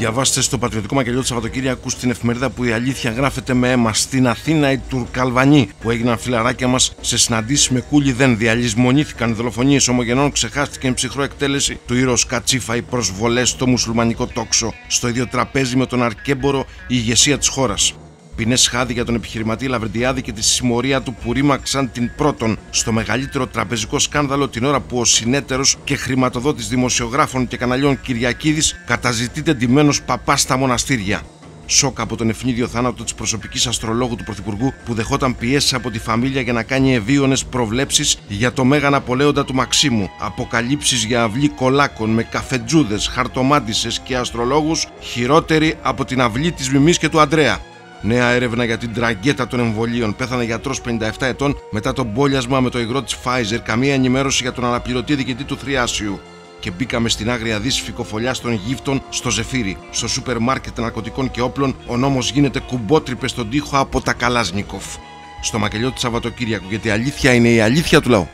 Διαβάστε στο πατριωτικό μακελιό του Σαββατοκύριακου στην εφημερίδα που η αλήθεια γράφεται με αίμα. Στην Αθήνα οι Τουρκαλβανοί που έγιναν φιλαράκια μας σε συναντήσεις με κούλι δεν διαλυσμονήθηκαν οι δολοφονίες ομογενών, ξεχάστηκε η ψυχρό εκτέλεση του ήρωος Κατσίφα, οι προσβολές στο μουσουλμανικό τόξο, στο ίδιο τραπέζι με τον αρκέμπορο η ηγεσία της χώρας. Ποινές χάδι για τον επιχειρηματή Λαβρεντιάδη και τη συμμορία του που ρήμαξαν την πρώτον στο μεγαλύτερο τραπεζικό σκάνδαλο, την ώρα που ο συνέτερος και χρηματοδότης δημοσιογράφων και καναλιών Κυριακίδης καταζητείται ντυμένος παπάς στα μοναστήρια. Σοκ από τον ευνίδιο θάνατο της προσωπικής αστρολόγου του Πρωθυπουργού που δεχόταν πιέσεις από τη φαμίλια για να κάνει ευίωνες προβλέψεις για το Μέγα Ναπολέοντα του Μαξίμου. Αποκαλύψεις για αυλή κολάκων με καφετζούδες, χαρτομάντισσες και αστρολόγους χειρότεροι από την αυλή της Μιμής και του Αντρέα. Νέα έρευνα για την τραγκέτα των εμβολίων. Πέθανε γιατρός 57 ετών μετά το μπόλιασμα με το υγρό της Pfizer. Καμία ενημέρωση για τον αναπληρωτή διοικητή του Θριάσιου. Και μπήκαμε στην άγρια δύση φυκοφολιάς των γύφτων στο Ζεφύρι. Στο σούπερ μάρκετ ναρκωτικών και όπλων, ο νόμος γίνεται κουμπότρυπε στον τοίχο από τα Καλάζνικοφ. Στο μακελιό του Σαββατοκύριακου, γιατί η αλήθεια είναι η αλήθεια του λαού.